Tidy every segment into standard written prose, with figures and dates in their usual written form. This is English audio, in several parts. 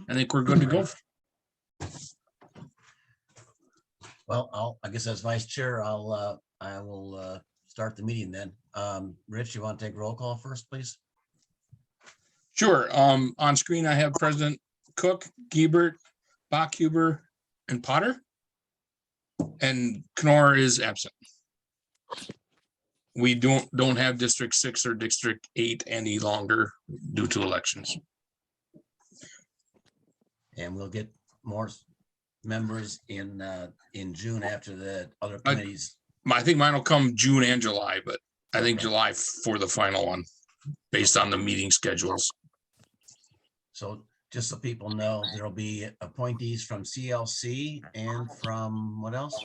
I think we're good to go. Well, I guess as vice chair, I will start the meeting then. Rich, you want to take roll call first, please? Sure. On screen, I have President Cook, Giebert, Bachhuber, and Potter. And Knorr is absent. We don't have District 6 or District 8 any longer due to elections. And we'll get more members in June after the other committees. I think mine will come June and July, but I think July for the final one, based on the meeting schedules. So just so people know, there'll be appointees from CLC and from what else?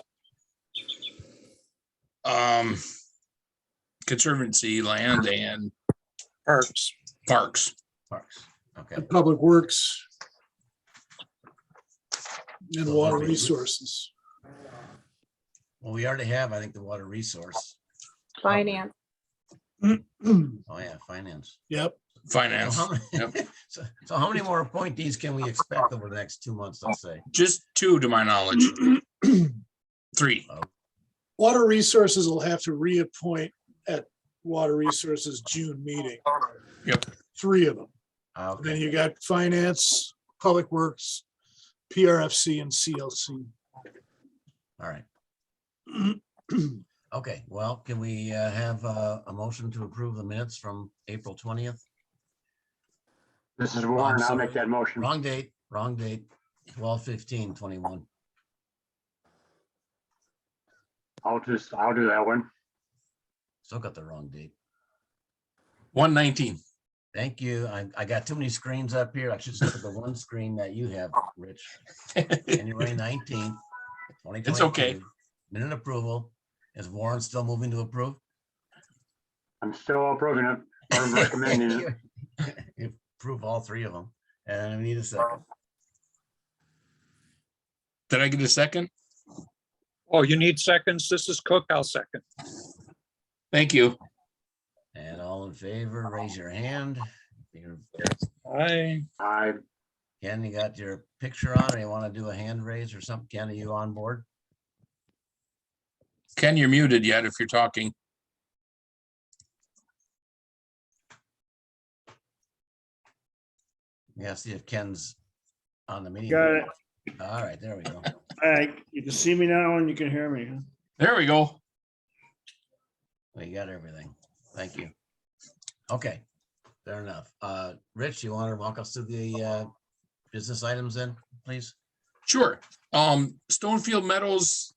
Conservancy, land, and Parks. Okay. And Public Works. And Water Resources. Well, we already have, I think, the water resource. Finance. Oh yeah, finance. Yep. Finance. So how many, Yep. so how many more appointees can we expect over the next 2 months, let's say? Just 2 to my knowledge. 3. Water Resources will have to reappoint at Water Resources June meeting. Yep. 3 of them. Okay. Then you got Finance, Public Works, PRFC, and CLC. All right. Okay, well, can we have a motion to approve the minutes from April 20th? This is Warren. I'll make that motion. Wrong date, 12/15/21. I'll do that one. Still got the wrong date. 119. Thank you. I got too many screens up here. I should look at the one screen that you have, Rich. January 19th, 2022. It's okay. Minute approval. Is Warren still moving to approve? I'm still approving it or recommending it. You approve all 3 of them. And we need a second. Did I get a second? Oh, you need seconds? This is Cook. I'll second. Thank you. And all in favor, raise your hand. Aye. Ken, you got your picture on, or you want to do a hand raise or something? Ken, are you on board? Ken, you're muted yet if you're talking. Yeah, see if Ken's on the meeting. Got it. All right, there we go. All right, you can see me now and you can hear me. Huh? There we go. We got everything. Thank you. Okay, fair enough. Rich, you want to walk us through the business items then, please? Sure. Stonefield Meadows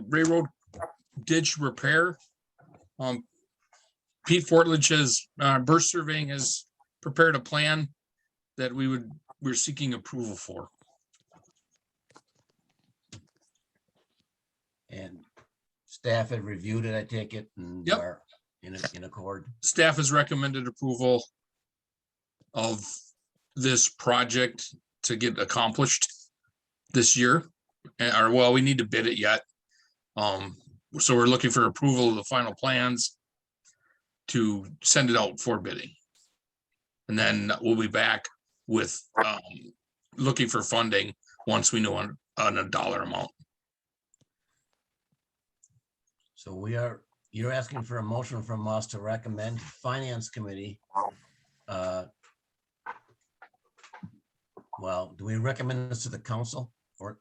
railroad ditch repair. Pete Fortledge has Burst Surveying has prepared a plan that we're seeking approval for. And staff had reviewed it, I take it, and Yep. are in accord. Staff has recommended approval of this project to get accomplished this year. Or well, we need to bid it yet. So we're looking for approval of the final plans to send it out for bidding. And then we'll be back with looking for funding once we know on a dollar amount. So you're asking for a motion from us to recommend Finance Committee. Well, do we recommend this to the council or?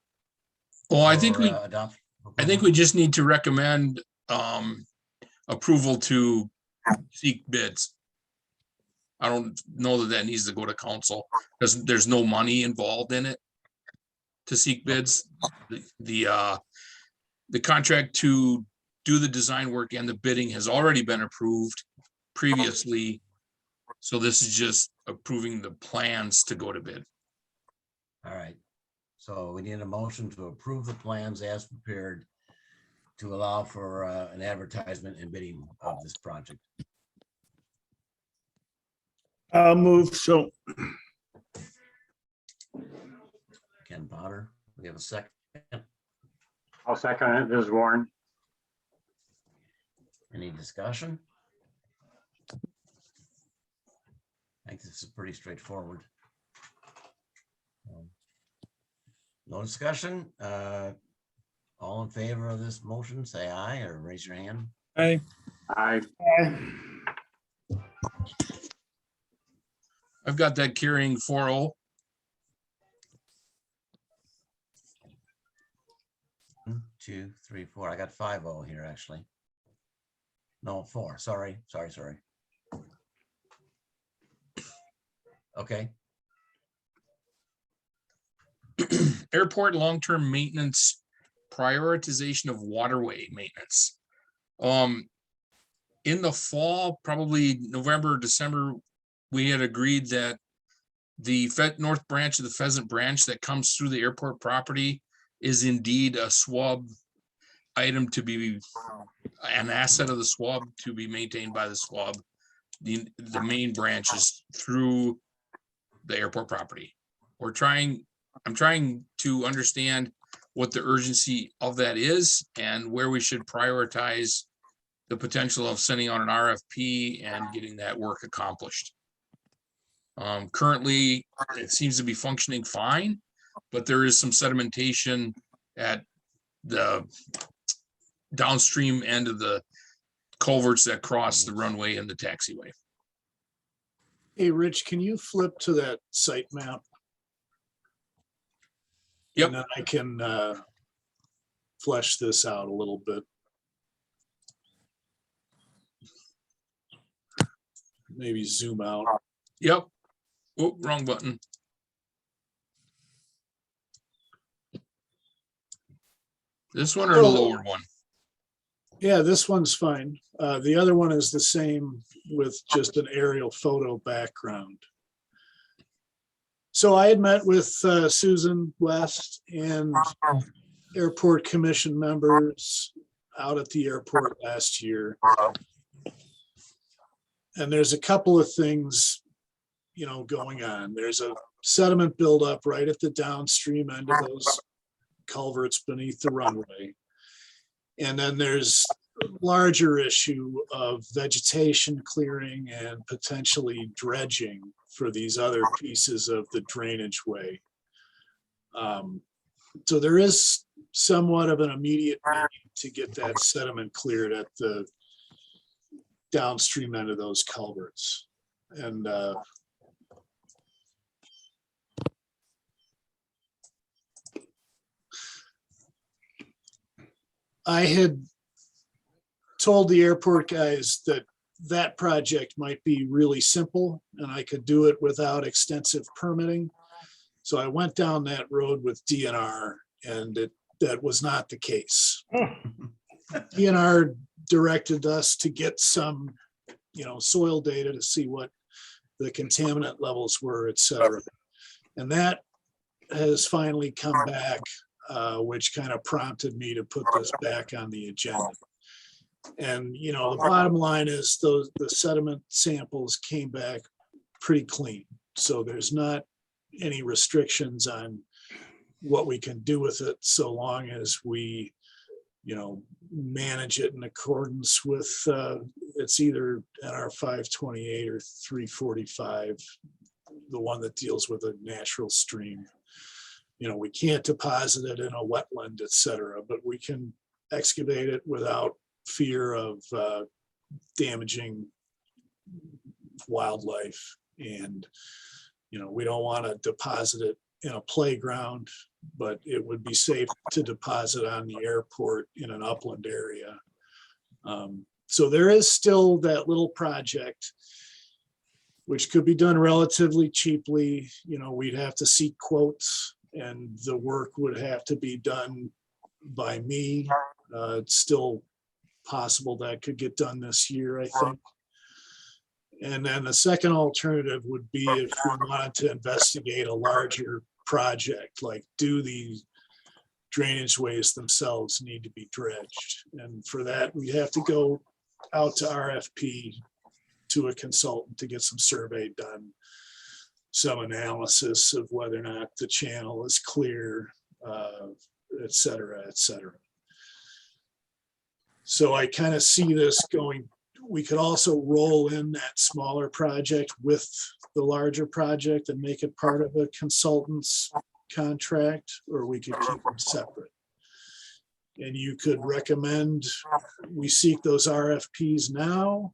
Well, I think we adopt? just need to recommend approval to seek bids. I don't know that needs to go to council because there's no money involved in it to seek bids. The contract to do the design work and the bidding has already been approved previously. So this is just approving the plans to go to bid. All right. So we need a motion to approve the plans as prepared to allow for an advertisement and bidding of this project. I'll move. So Ken Potter, we have a second. I'll second it. This is Warren. Any discussion? I think this is pretty straightforward. No discussion? All in favor of this motion, say aye or raise your hand. Hey, I, I've got that carrying 4-0. 1, 2, 3, 4. I got 5-0 here, actually. No, 4. Sorry. Okay, Airport long-term maintenance, prioritization of waterway maintenance. In the fall, probably November, December, we had agreed that the north branch of the Pheasant Branch that comes through the airport property is indeed a swab item to be an asset of the swab to be maintained by the swab. The main branches through the airport property. I'm trying to understand what the urgency of that is and where we should prioritize the potential of sending out an RFP and getting that work accomplished. Currently, it seems to be functioning fine, but there is some sedimentation at the downstream end of the culverts that cross the runway and the taxiway. Hey, Rich, can you flip to that site map? Yep. And then I can flesh this out a little bit. Maybe zoom out. Yep. Oh, wrong button. This one or the lower one? Yeah, this one's fine. The other one is the same with just an aerial photo background. So I had met with Susan West and airport commission members out at the airport last year. And there's a couple of things, going on. There's a sediment buildup right at the downstream end of those culverts beneath the runway. And then there's a larger issue of vegetation clearing and potentially dredging for these other pieces of the drainage way. So there is somewhat of an immediate need to get that sediment cleared at the downstream end of those culverts. And I had told the airport guys that that project might be really simple and I could do it without extensive permitting. So I went down that road with DNR and that was not the case. DNR directed us to get some, soil data to see what the contaminant levels were, et cetera. And that has finally come back, which kind of prompted me to put this back on the agenda. And, the bottom line is the sediment samples came back pretty clean. So there's not any restrictions on what we can do with it so long as we, manage it in accordance with, it's either NR 528 or 345, the one that deals with a natural stream. We can't deposit it in a wetland, et cetera, but we can excavate it without fear of damaging wildlife. And, we don't want to deposit it in a playground, but it would be safe to deposit on the airport in an upland area. So there is still that little project, which could be done relatively cheaply. We'd have to seek quotes and the work would have to be done by me. It's still possible that could get done this year, I think. And then the second alternative would be if we wanted to investigate a larger project, like do the drainage ways themselves need to be dredged? And for that, we have to go out to RFP to a consultant to get some survey done, some analysis of whether or not the channel is clear, et cetera, et cetera. So I kind of see this going. We could also roll in that smaller project with the larger project and make it part of a consultant's contract, or we could keep them separate. And you could recommend we seek those RFPs now,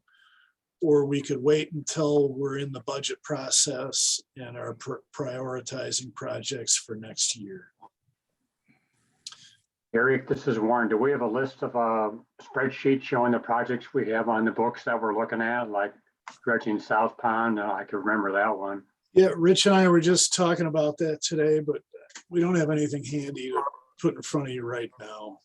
or we could wait until we're in the budget process and are prioritizing projects for next year. Eric, this is Warren. Do we have a list of spreadsheets showing the projects we have on the books that we're looking at, like dredging South Pond? I can remember that one. Yeah, Rich and I were just talking about that today, but we don't have anything handy to put in front of you right now.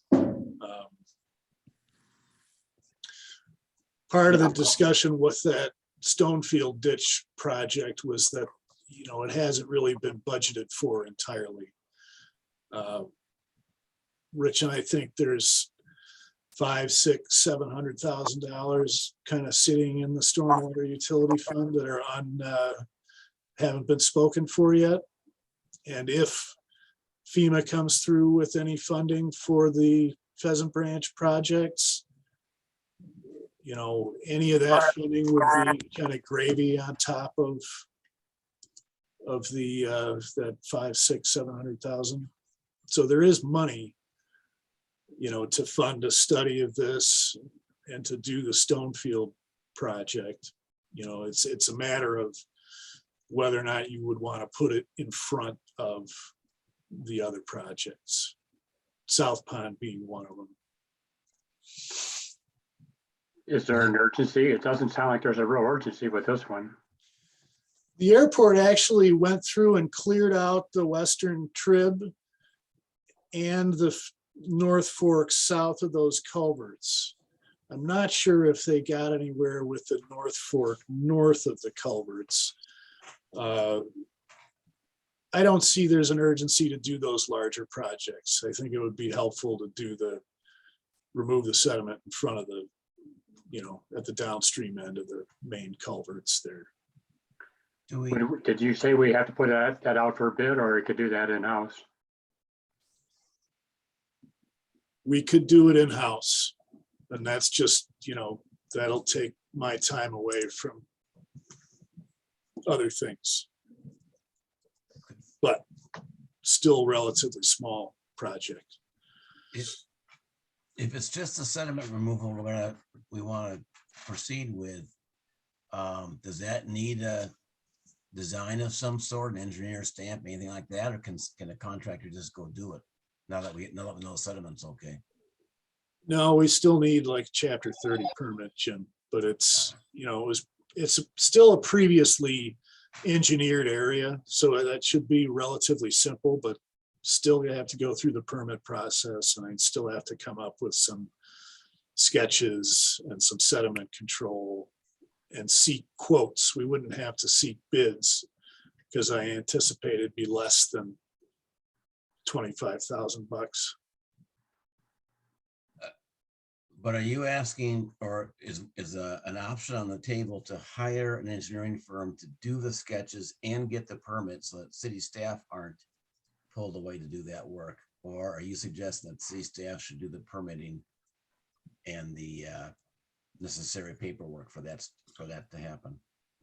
Part of the discussion with that Stonefield ditch project was that, you know, it hasn't really been budgeted for entirely. Rich and I think there's $500,000, $600,000, $700,000 kind of sitting in the stormwater utility fund that are haven't been spoken for yet. And if FEMA comes through with any funding for the Pheasant Branch projects, you know, any of that funding would be kind of gravy on top of the that 500,000, 600,000, 700,000. So there is money, you know, to fund a study of this and to do the Stonefield project. You know, it's a matter of whether or not you would want to put it in front of the other projects, South Pond being one of them. Is there an urgency? It doesn't sound like there's a real urgency with this one. The airport actually went through and cleared out the western trib and the North Fork south of those culverts. I'm not sure if they got anywhere with the North Fork north of the culverts. I don't see there's an urgency to do those larger projects. I think it would be helpful to do remove the sediment in front of the, you know, at the downstream end of the main culverts there. Did you say we have to put that out for a bid, or we could do that in-house? We could do it in-house, and that's just, you know, that'll take my time away from other things. But still relatively small project. If it's just a sediment removal we want to proceed with, does that need a design of some sort, an engineer stamp, anything like that, or can a contractor just go do it now that we know the sediment's okay? No, we still need like Chapter 30 permit, Jim, but it's, you know, it's still a previously engineered area, so that should be relatively simple, but still you have to go through the permit process, and I'd still have to come up with some sketches and some sediment control and seek quotes. We wouldn't have to seek bids because I anticipate it'd be less than $25,000. But are you asking, or is an option on the table to hire an engineering firm to do the sketches and get the permits so that city staff aren't pulled away to do that work? Or are you suggesting that city staff should do the permitting and the necessary paperwork for that to happen?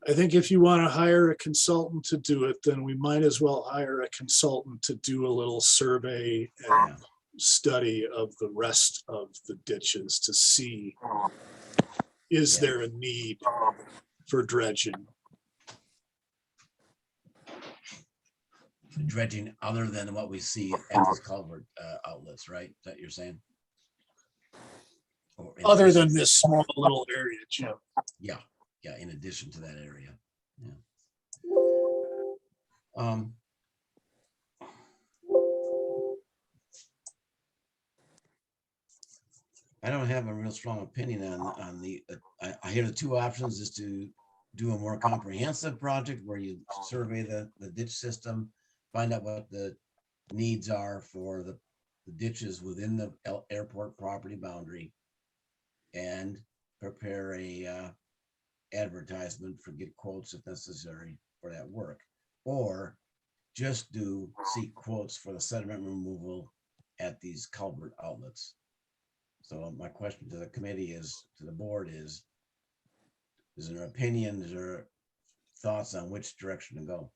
I think if you want to hire a consultant to do it, then we might as well hire a consultant to do a little survey and study of the rest of the ditches to see, is there a need for dredging? Dredging other than what we see at these culvert outlets, right? Is that you're saying? Or Other than this small little area, Jim. Yeah, in addition to that area. Yeah. I don't have a real strong opinion on the, I hear the two options is to do a more comprehensive project where you survey the ditch system, find out what the needs are for the ditches within the airport property boundary, and prepare a advertisement for get quotes if necessary for that work, or just seek quotes for the sediment removal at these culvert outlets. So my question to the committee to the board is there an opinion, is there thoughts on which direction to go?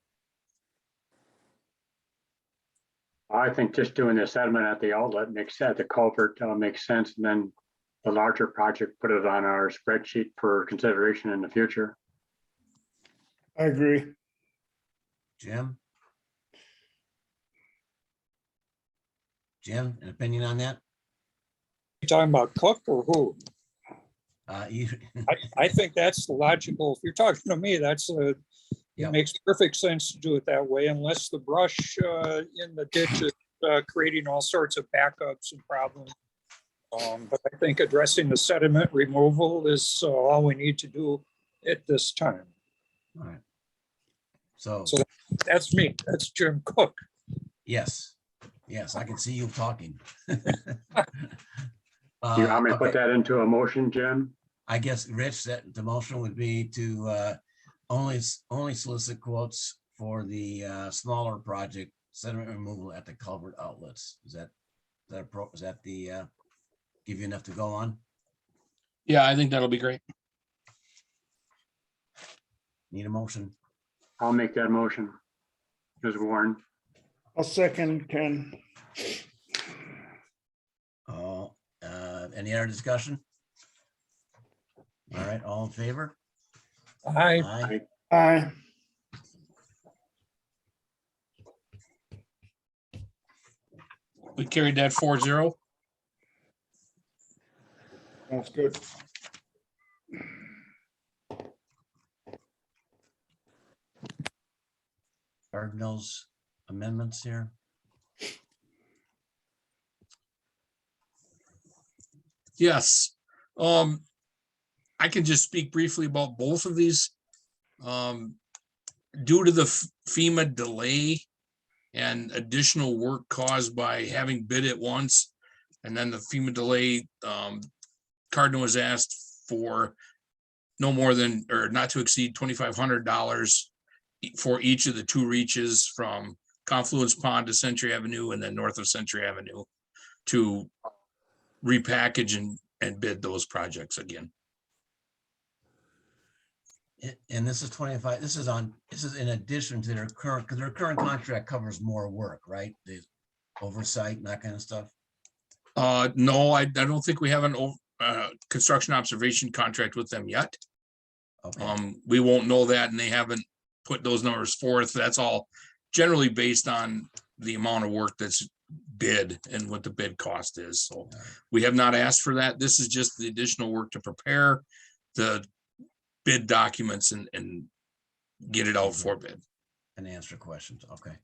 I think just doing the sediment at the outlet makes sense, the culvert makes sense, and then the larger project, put it on our spreadsheet for consideration in the future. I agree. Jim? Jim, an opinion on that? You talking about Cook or who? You, I think that's the logical, if you're talking to me, it Yep. makes perfect sense to do it that way unless the brush in the ditch is creating all sorts of backups and problems. But I think addressing the sediment removal is all we need to do at this time. all right. So, So that's me. That's Jim Cook. yes, I can see you talking. Do you want me to put Okay, that into a motion, Jim? I guess, Rich, that the motion would be to only solicit quotes for the smaller project sediment removal at the culvert outlets. Is that give you enough to go on? Yeah, I think that'll be great. Need a motion? I'll make that motion. Ms. Warren, I'll second Ken. Any other discussion? All right, all in favor? I Aye. Aye. We carried that 4-0. That's good. Cardinals amendments here. Yes. I can just speak briefly about both of these. Due to the FEMA delay and additional work caused by having bid it once, and then the FEMA delay, Cardinal was asked for no more than, or not to exceed $2,500 for each of the two reaches from Confluence Pond to Century Avenue and then north of Century Avenue to repackage and bid those projects again. And this is 25, this is in addition to their current, because their current contract covers more work, right? The oversight and that kind of stuff. No, I don't think we have an construction observation contract with them yet. Okay, We won't know that, and they haven't put those numbers forth. That's all generally based on the amount of work that's bid and what the bid cost is. So right. we have not asked for that. This is just the additional work to prepare the bid documents and get it out for bid. And answer questions, okay.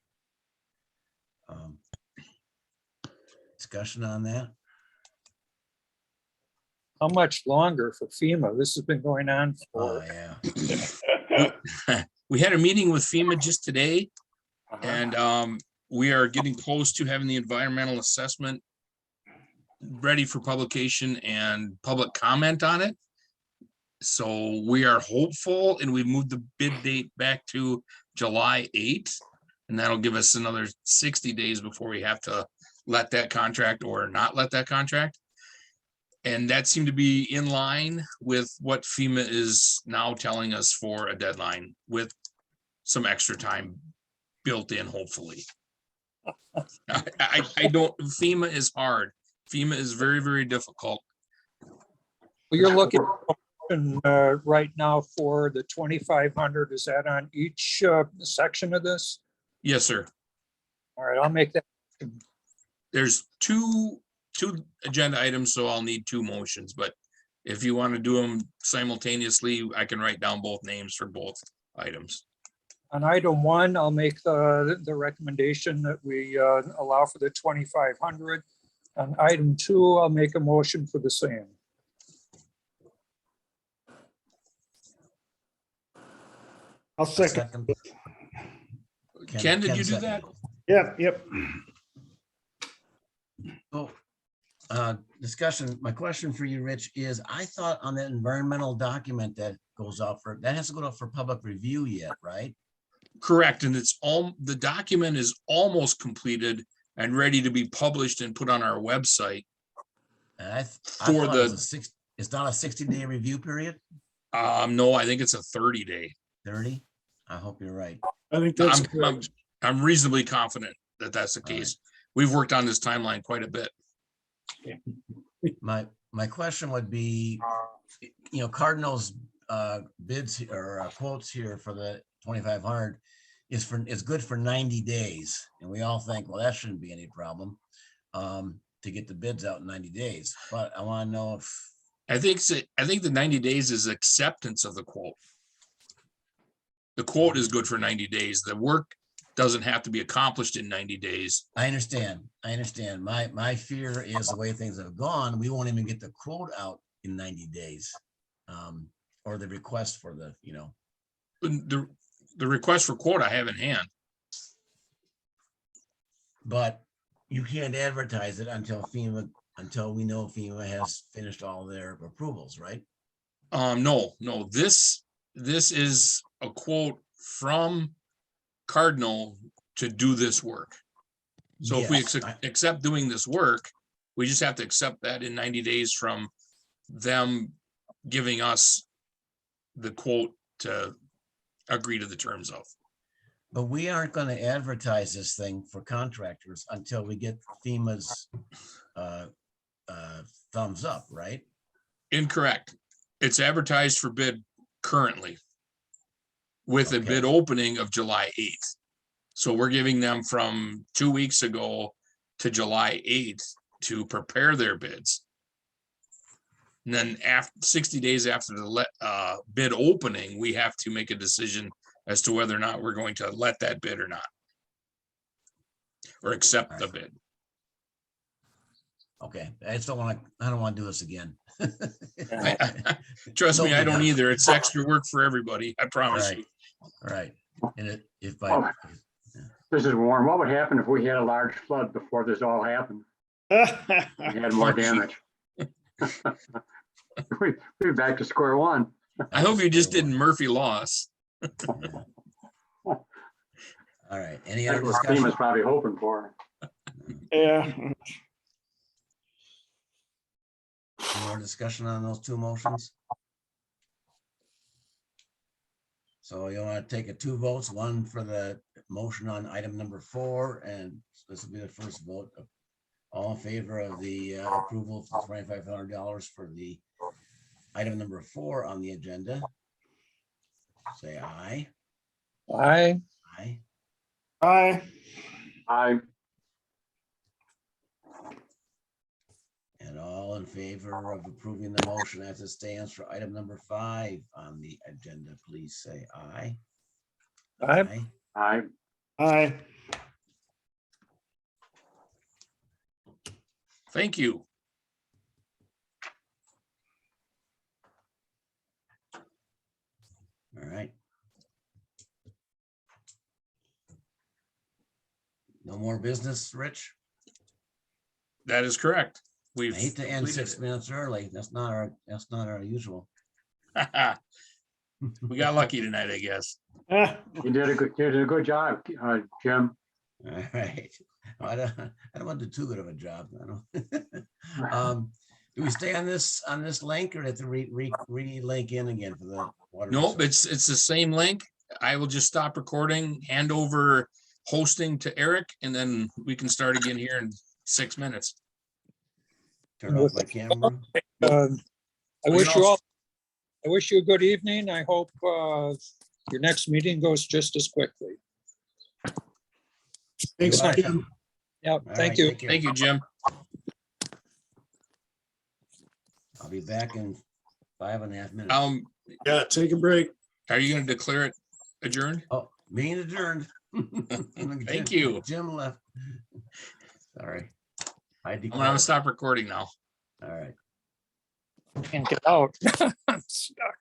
Discussion on that? how much longer for FEMA? This has been going on Oh, for, yeah. We had a meeting with FEMA just today, Uh-huh. and we are getting close to having the environmental assessment ready for publication and public comment on it. So we are hopeful, and we moved the bid date back to July 8th. And that'll give us another 60 days before we have to let that contract or not let that contract. And that seemed to be in line with what FEMA is now telling us for a deadline, with some extra time built in, hopefully. I don't, FEMA is hard. FEMA is very, very difficult. well, you're looking right now for the 2,500. Is that on each section of this? Yes, sir. All right, I'll make that. There's two agenda items, so I'll need two motions, but if you want to do them simultaneously, I can write down both names for both items. On item 1, I'll make the recommendation that we allow for the 2,500. On item 2, I'll make a motion for the same. I'll second. Second. Ken, did you do seconded. that? Yep. Oh, discussion, my question for you, Rich, is I thought on that environmental document that goes out for, that has to go out for public review yet, right? Correct, and the document is almost completed and ready to be published and put on our website. And I For thought it was the- a it's not a 60-day review period, No, I think it's a 30-day. 30? I hope you're right. I think that's I'm correct. reasonably confident that that's the All right. case. we've worked on this timeline quite a bit. My question would be, Cardinal's bids or quotes here for the 2,500 is good for 90 days. And we all think, well, that shouldn't be any problem to get the bids out in 90 days. But I want to know if, I think the 90 days is acceptance of the quote. The quote is good for 90 days. The work doesn't have to be accomplished in 90 days. I understand. My fear is the way things have gone, we won't even get the quote out in 90 days. Or the request for the, The request for quote I have in hand. but you can't advertise it until we know FEMA has finished all their approvals, right? No, this is a quote from Cardinal to do this work. So if we Yes, accept doing this work, we just have to accept that in 90 days from them giving us the quote to agree to the terms of. But we aren't going to advertise this thing for contractors until we get FEMA's thumbs up, right? Incorrect. It's advertised for bid currently with a Okay. bid opening of July 8th. So we're giving them from 2 weeks ago to July 8th to prepare their bids. And then after 60 days after the bid opening, we have to make a decision as to whether or not we're going to let that bid or not. Or accept the bid. Okay, I don't want to do this again. Trust me, I don't Nobody either. It's extra work for everybody. I promise you. Right. And if Oh. This is Warren. What would happen if we had a large flood before this all happened? We had more damage. We're back to square one. I hope you just didn't Murphy Laws. All right, any That's other what discussion? FEMA's probably hoping for. Yeah, Any more discussion on those two motions? So you want to take a 2 votes, one for the motion on item number 4, and this will be the first vote. All in favor of the approval for $2,500 for the item number 4 on the agenda? Say aye. Aye. Aye. aye, I, And all in favor of approving the motion as it stands for item number 5 on the agenda, please say aye. Aye. I, aye. Thank you. All right. No more business, Rich? That is correct. I We've hate to end completed 6 minutes early. That's not our usual. it. We got lucky tonight, I guess. you did a good job, Jim. All right. I don't want to do too good of a job. I don't. Do we stay on this link or have to re-link in again for the water? Nope, resource? it's the same link. I will just stop recording, hand over hosting to Eric, and then we can start again here in 6 minutes. Turn off my camera. I wish you a good evening. I hope your next meeting goes just as quickly. Thanks, Goodbye. Jim. Yeah, All thank right, you. take care. Thank you, Jim. I'll be back in 5.5 minutes. Yeah, take a break. Are you gonna declare it adjourned? Oh, meeting adjourned. Thank you. Jim left. Sorry. I I'm declare. gonna stop recording now. All right. Can't get out. I'm stuck.